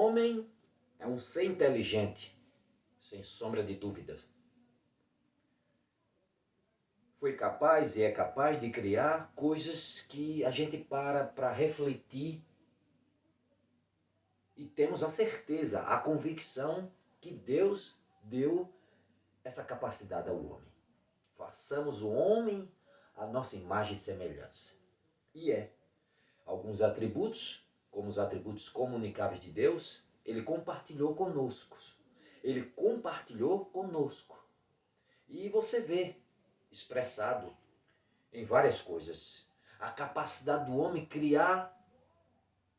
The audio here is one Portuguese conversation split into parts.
homem é um ser inteligente, sem sombra de dúvida. Foi capaz e é capaz de criar coisas que a gente para refletir e temos a certeza, a convicção que Deus deu essa capacidade ao homem. Façamos o homem a nossa imagem e semelhança. E alguns atributos, como os atributos comunicáveis de Deus, ele compartilhou conosco. Ele compartilhou conosco. E você vê expressado em várias coisas a capacidade do homem criar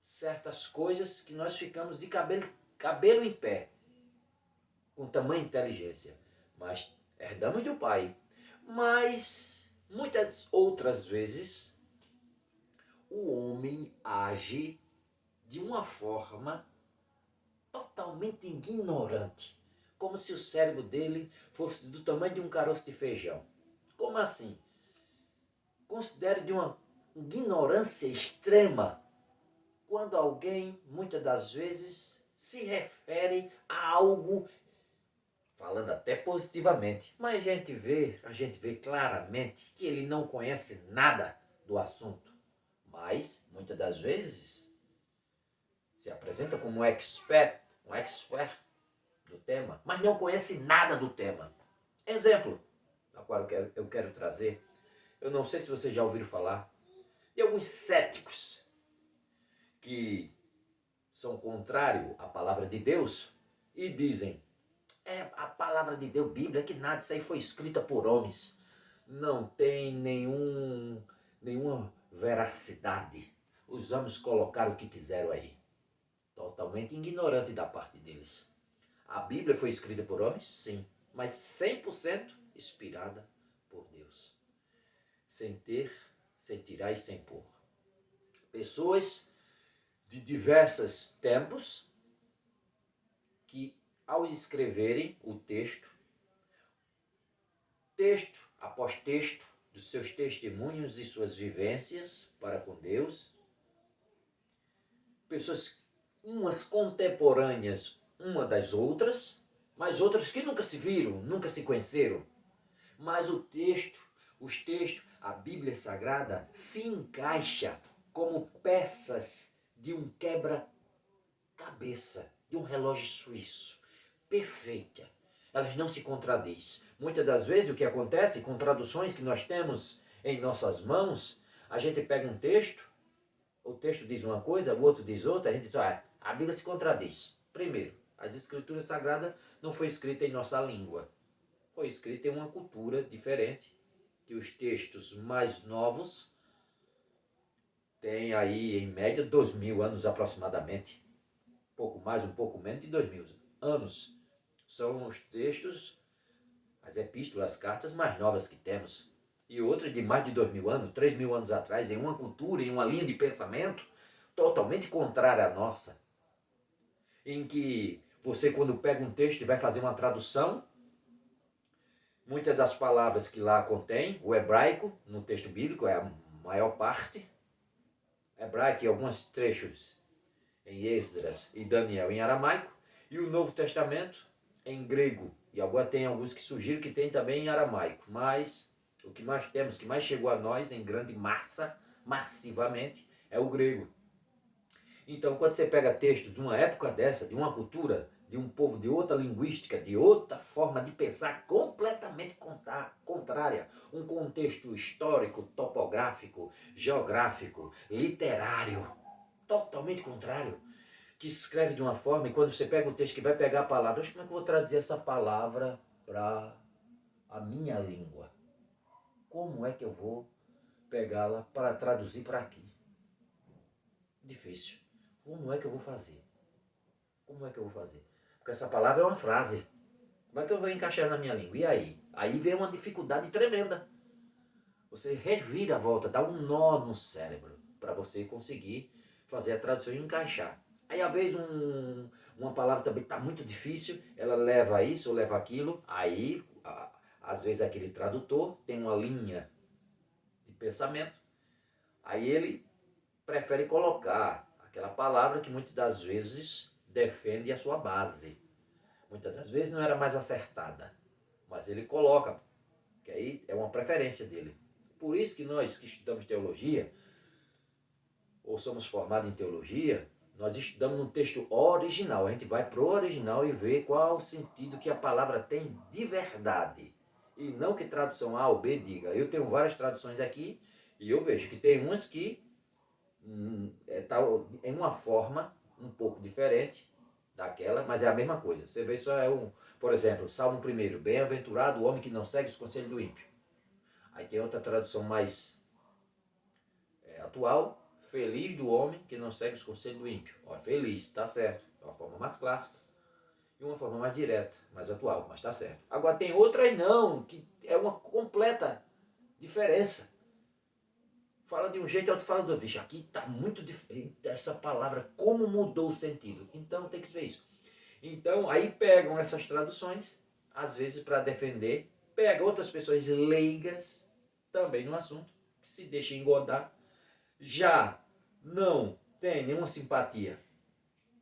certas coisas que nós ficamos de cabelo em pé, com tamanha inteligência. Mas herdamos do Pai. Mas muitas outras vezes o homem age de uma forma totalmente ignorante, como se o cérebro dele fosse do tamanho de um caroço de feijão. Como assim? Considero de uma ignorância extrema quando alguém, muitas das vezes, se refere a algo, falando até positivamente, mas a gente vê claramente que ele não conhece nada do assunto. Mas, muitas das vezes, se apresenta como um expert do tema, mas não conhece nada do tema. Exemplo, agora eu quero trazer, eu não sei se vocês já ouviram falar, de alguns céticos que são contrários à palavra de Deus e dizem, a palavra de Deus, Bíblia, que nada, isso aí foi escrita por homens. Não tem nenhuma veracidade. Os homens colocaram o que quiseram aí. Totalmente ignorante da parte deles. A Bíblia foi escrita por homens? Sim. Mas 100% inspirada por Deus. Sem tirar e sem pôr. Pessoas de diversos tempos que, ao escreverem o texto após texto, dos seus testemunhos e suas vivências para com Deus, pessoas umas contemporâneas uma das outras, mas outras que nunca se viram, nunca se conheceram. Mas os textos, a Bíblia Sagrada se encaixa como peças de um quebra-cabeça, de um relógio suíço, perfeita. Elas não se contradizem. Muitas das vezes o que acontece com traduções que nós temos em nossas mãos, a gente pega um texto, o texto diz uma coisa, o outro diz outra, a gente diz, a Bíblia se contradiz. Primeiro, as Escrituras Sagradas não foi escrita em nossa língua, foi escrita em uma cultura diferente, que os textos mais novos têm aí em média 2000 anos aproximadamente, um pouco mais, um pouco menos de 2000 anos. São os textos, as epístolas, as cartas mais novas que temos. E outras de mais de 2000 anos, 3000 anos atrás, em uma cultura, em uma linha de pensamento totalmente contrária à nossa. Em que você, quando pega um texto e vai fazer uma tradução, muitas das palavras que lá contém, o hebraico, no texto bíblico, é a maior parte, hebraico e alguns trechos em Esdras e Daniel em aramaico, e o Novo Testamento em grego. E agora tem alguns que sugiram que tem também em aramaico, mas o que mais temos, que mais chegou a nós em grande massa, massivamente, é o grego. Então, quando você pega textos de uma época dessa, de uma cultura, de um povo de outra linguística, de outra forma de pensar completamente contrária, um contexto histórico, topográfico, geográfico, literário, totalmente contrário, que escreve de uma forma, e quando você pega o texto que vai pegar a palavra, como é que eu vou traduzir essa palavra para a minha língua? Como é que eu vou pegá-la para traduzir para aqui? Difícil. Como é que eu vou fazer? Como é que eu vou fazer? Porque essa palavra é uma frase. Como é que eu vou encaixar na minha língua? E aí? Aí vem uma dificuldade tremenda. Você revira a volta, dá um nó no cérebro para você conseguir fazer a tradução e encaixar. Aí, às vezes, uma palavra também está muito difícil, ela leva isso ou leva aquilo, aí, às vezes, aquele tradutor tem uma linha de pensamento, aí ele prefere colocar aquela palavra que muitas das vezes defende a sua base. Muitas das vezes não era mais acertada, mas ele coloca, que aí é uma preferência dele. Por isso que nós que estudamos teologia, ou somos formados em teologia, nós estudamos no texto original. A gente vai para o original e vê qual o sentido que a palavra tem de verdade. E não que tradução A ou B diga. Eu tenho várias traduções aqui e eu vejo que tem umas que tá em uma forma um pouco diferente daquela, mas é a mesma coisa. Você vê, só é por exemplo, Salmo 1, bem-aventurado o homem que não segue os conselhos do ímpio. Aí tem outra tradução mais atual, feliz do homem que não segue os conselhos do ímpio. Ó, feliz, tá certo, é uma forma mais clássica. E uma forma mais direta, mais atual, mas tá certo. Agora tem outras não, que é uma completa diferença. Fala de um jeito e outro fala do outro. Vixe, aqui está muito diferente essa palavra, como mudou o sentido. Então tem que ver isso. Então aí pegam essas traduções, às vezes para defender, pega outras pessoas leigas, também no assunto, que se deixam engodar, já não tem nenhuma simpatia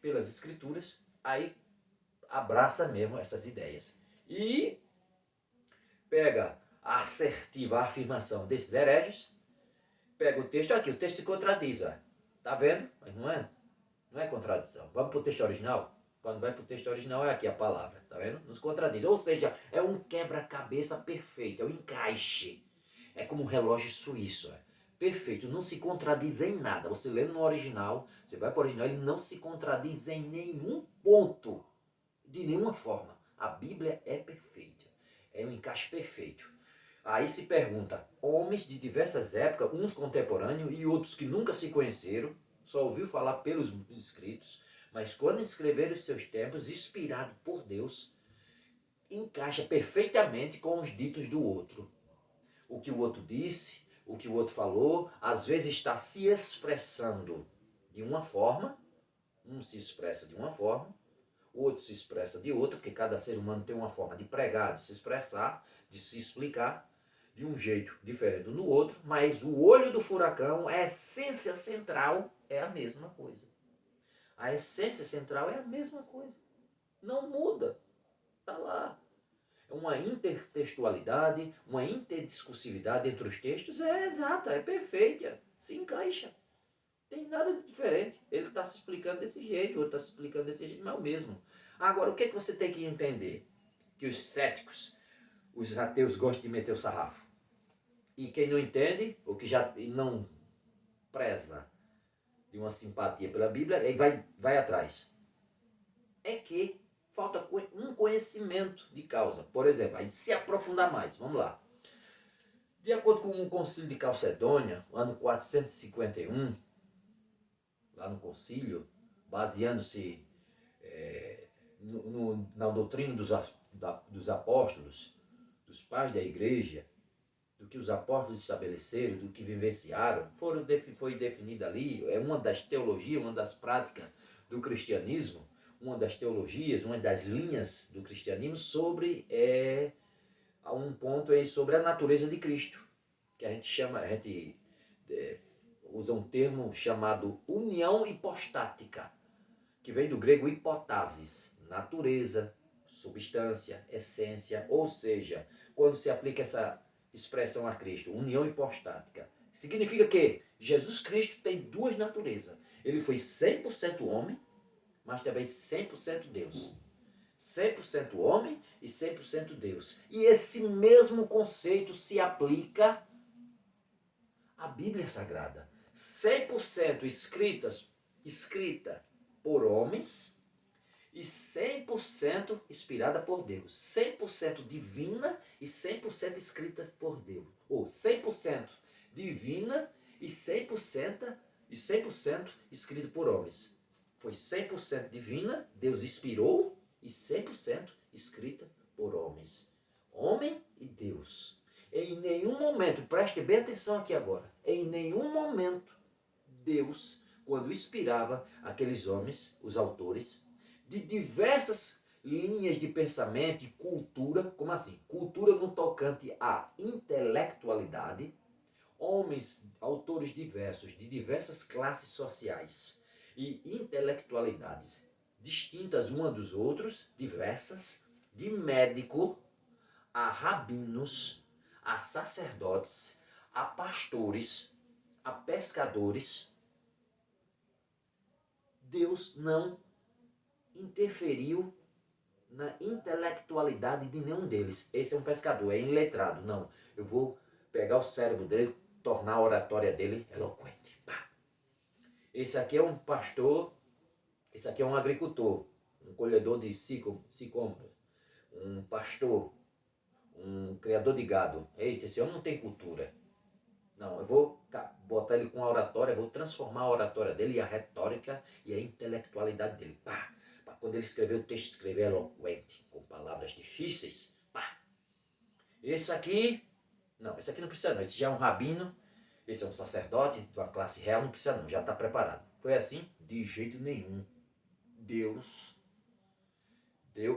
pelas escrituras, aí abraça mesmo essas ideias. E pega a assertiva afirmação desses hereges, pega o texto aqui, o texto se contradiz, ó. Tá vendo? Mas não é contradição. Vamos para o texto original? Quando vai para o texto original é aqui a palavra, tá vendo? Nos contradiz. Ou seja, é um quebra-cabeça perfeito, é um encaixe. É como um relógio suíço, perfeito, não se contradiz em nada. Você lendo no original, você vai para o original, ele não se contradiz em nenhum ponto, de nenhuma forma. A Bíblia é perfeita, é um encaixe perfeito. Aí se pergunta, homens de diversas épocas, uns contemporâneos e outros que nunca se conheceram, só ouviu falar pelos escritos, mas quando escreveram os seus tempos, inspirado por Deus, encaixa perfeitamente com os ditos do outro. O que o outro disse, o que o outro falou, às vezes está se expressando de uma forma, um se expressa de uma forma, o outro se expressa de outra, porque cada ser humano tem uma forma de pregar, de se expressar, de se explicar, de um jeito diferente do outro, mas o olho do furacão, a essência central é a mesma coisa. A essência central é a mesma coisa. Não muda. Está lá. É uma intertextualidade, uma interdiscursividade entre os textos, é exata, é perfeita, se encaixa. Tem nada de diferente. Ele está se explicando desse jeito, o outro está se explicando desse jeito, mas é o mesmo. Agora, o que, é que você tem que entender? Que os céticos, os ateus gostam de meter o sarrafo. E quem não entende, ou que já não preza de uma simpatia pela Bíblia, aí vai atrás. É que falta um conhecimento de causa. Por exemplo, aí se aprofundar mais, vamos lá. De acordo com o Concílio de Calcedônia, ano 451, lá no concílio, baseando-se na doutrina dos apóstolos, dos pais da igreja, do que os apóstolos estabeleceram, do que vivenciaram, foi definida ali, é uma das teologias, uma das práticas do cristianismo, uma das teologias, uma das linhas do cristianismo sobre um ponto aí sobre a natureza de Cristo, que a gente usa um termo chamado união hipostática, que vem do grego hipotasis, natureza, substância, essência, ou seja, quando se aplica essa expressão a Cristo, união hipostática, significa que Jesus Cristo tem duas naturezas. Ele foi 100% homem, mas também 100% Deus. 100% homem e 100% Deus. E esse mesmo conceito se aplica à Bíblia Sagrada. 100% escrita por homens e 100% inspirada por Deus. 100% divina e 100% escrita por Deus. Ou 100% divina e 100% escrito por homens. Foi 100% divina, Deus inspirou, e 100% escrita por homens. Homem e Deus. Em nenhum momento, preste bem atenção aqui agora, em nenhum momento Deus, quando inspirava aqueles homens, os autores, de diversas linhas de pensamento e cultura, como assim? Cultura no tocante à intelectualidade, homens, autores diversos, de diversas classes sociais e intelectualidades distintas uma dos outros, diversas, de médico a rabinos, a sacerdotes, a pastores, a pescadores. Deus não interferiu na intelectualidade de nenhum deles. Esse é um pescador, é iletrado. Não, eu vou pegar o cérebro dele, tornar a oratória dele eloquente. Pá. Esse aqui é um pastor, esse aqui é um agricultor, um colhedor de sicômoro, um pastor, um criador de gado. Eita, esse homem não tem cultura. Não, eu vou botar ele com a oratória, eu vou transformar a oratória dele e a retórica e a intelectualidade dele. Pá, pá. Quando ele escreveu o texto, escreveu eloquente, com palavras difíceis. Pá. Esse aqui, não, esse aqui não precisa não. Esse já é um rabino, esse é um sacerdote de uma classe real, não precisa não, já está preparado. Foi assim? De jeito nenhum. Deus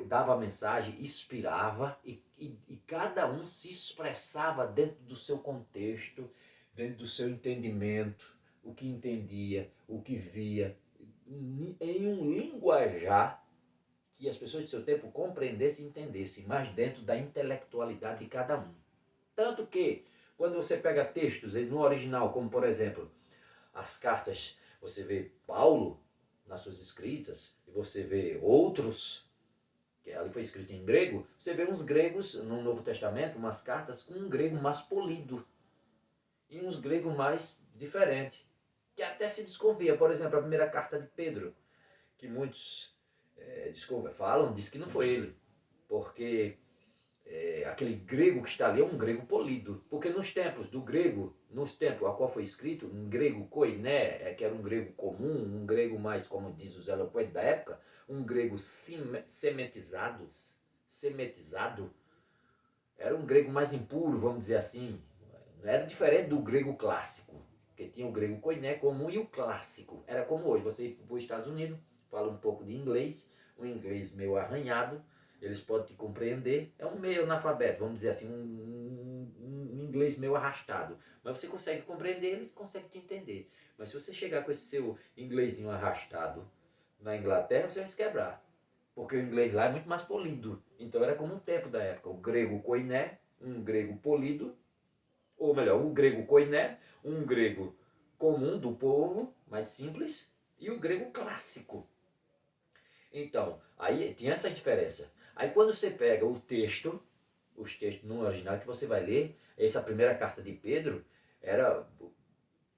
dava a mensagem, inspirava e cada um se expressava dentro do seu contexto, dentro do seu entendimento, o que entendia, o que via, em um linguajar que as pessoas de seu tempo compreendessem e entendessem, mas dentro da intelectualidade de cada um. Tanto que, quando você pega textos no original, como por exemplo, as cartas, você vê Paulo nas suas escritas, e você vê outros, que ali foi escrito em grego, você vê uns gregos no Novo Testamento, umas cartas com um grego mais polido, e uns gregos mais diferente, que até se desconfia. Por exemplo, a primeira carta de Pedro, que muitos falam, diz que não foi ele, porque aquele grego que está ali é um grego polido, porque nos tempos do grego, nos tempos a qual foi escrito, um grego koiné, que era um grego comum, um grego mais, como diz os eloquentes da época, um grego semetizado, era um grego mais impuro, vamos dizer assim, era diferente do grego clássico, porque tinha o grego koiné comum e o clássico, era como hoje, você ir para os Estados Unidos, fala um pouco de inglês, um inglês meio arranhado, eles podem te compreender, é um meio analfabeto, vamos dizer assim, um inglês meio arrastado, mas você consegue compreender, eles conseguem te entender. Mas se você chegar com esse seu inglesinho arrastado na Inglaterra, você vai se quebrar, porque o inglês lá é muito mais polido. Então era como o tempo da época, o grego koiné, um grego polido, ou melhor, o grego koiné, um grego comum do povo, mais simples, e o grego clássico. Então, aí tinha essa diferença. Aí quando você pega o texto, os textos no original que você vai ler, essa primeira carta de Pedro, era,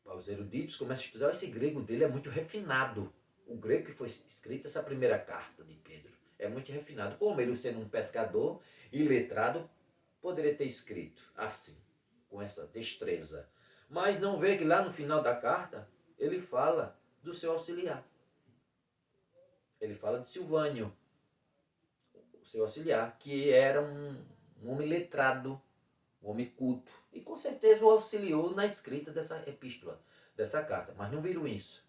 os eruditos começam a estudar, esse grego dele é muito refinado. O grego que foi escrito, essa primeira carta de Pedro, é muito refinado. Como ele sendo um pescador iletrado, poderia ter escrito assim, com essa destreza. Mas não vê que lá no final da carta, ele fala do seu auxiliar. Ele fala de Silvânio, o seu auxiliar, que era um homem letrado, um homem culto. E com certeza o auxiliou na escrita dessa epístola, dessa carta. Mas não viram isso.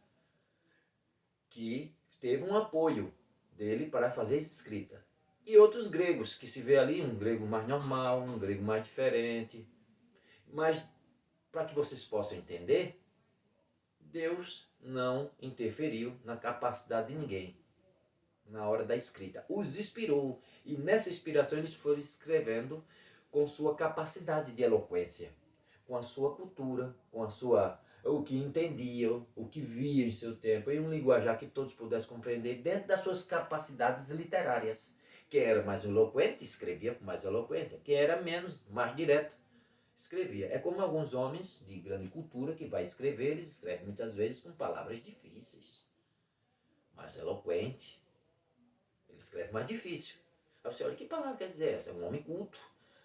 Que teve um apoio dele para fazer essa escrita. E outros gregos, que se vê ali, um grego mais normal, um grego mais diferente. Mas, para que vocês possam entender, Deus não interferiu na capacidade de ninguém na hora da escrita. Os inspirou, e nessa inspiração eles foram escrevendo com sua capacidade de eloquência, com a sua cultura, com a sua, o que entendiam, o que viam em seu tempo, em um linguajar que todos pudessem compreender dentro das suas capacidades literárias. Quem era mais eloquente, escrevia com mais eloquência. Quem era menos, mais direto, escrevia. É como alguns homens de grande cultura que vai escrever, eles escrevem muitas vezes com palavras difíceis, mais eloquente. Ele escreve mais difícil. Aí você olha, que palavra quer dizer essa? É um homem culto.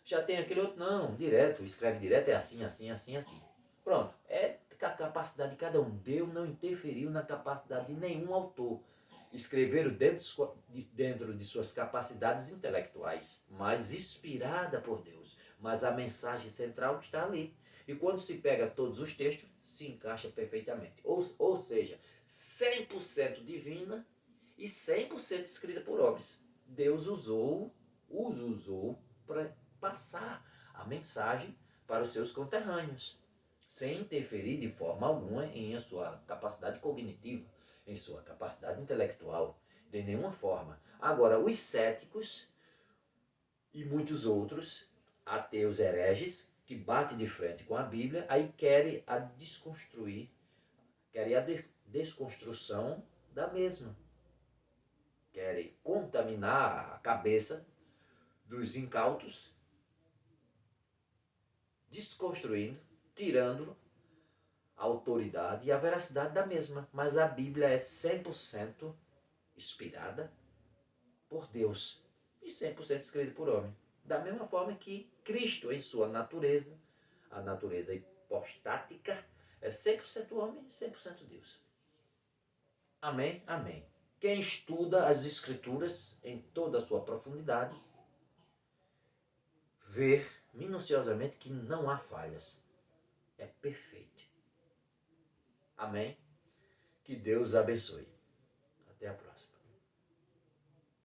Já tem aquele outro, não, direto, escreve direto, é assim, assim, assim, assim. Pronto, é a capacidade de cada um. Deus não interferiu na capacidade de nenhum autor. Escreveram dentro de suas capacidades intelectuais, mas inspirada por Deus. Mas a mensagem central está ali. E quando se pega todos os textos, se encaixa perfeitamente. Ou seja, 100% divina e 100% escrita por homens. Deus os usou para passar a mensagem para os seus conterrâneos, sem interferir de forma alguma em sua capacidade cognitiva, em sua capacidade intelectual. De nenhuma forma. Agora, os céticos e muitos outros, ateus hereges, que batem de frente com a Bíblia, aí querem a desconstruir, querem a desconstrução da mesma. Querem contaminar a cabeça dos incautos, desconstruindo, tirando a autoridade e a veracidade da mesma. Mas a Bíblia é 100% inspirada por Deus e 100% escrita por homem. Da mesma forma que Cristo, em sua natureza, a natureza hipostática, é 100% homem e 100% Deus. Amém? Amém. Quem estuda as Escrituras em toda a sua profundidade, vê minuciosamente que não há falhas. É perfeito. Amém? Que Deus abençoe. Até a próxima.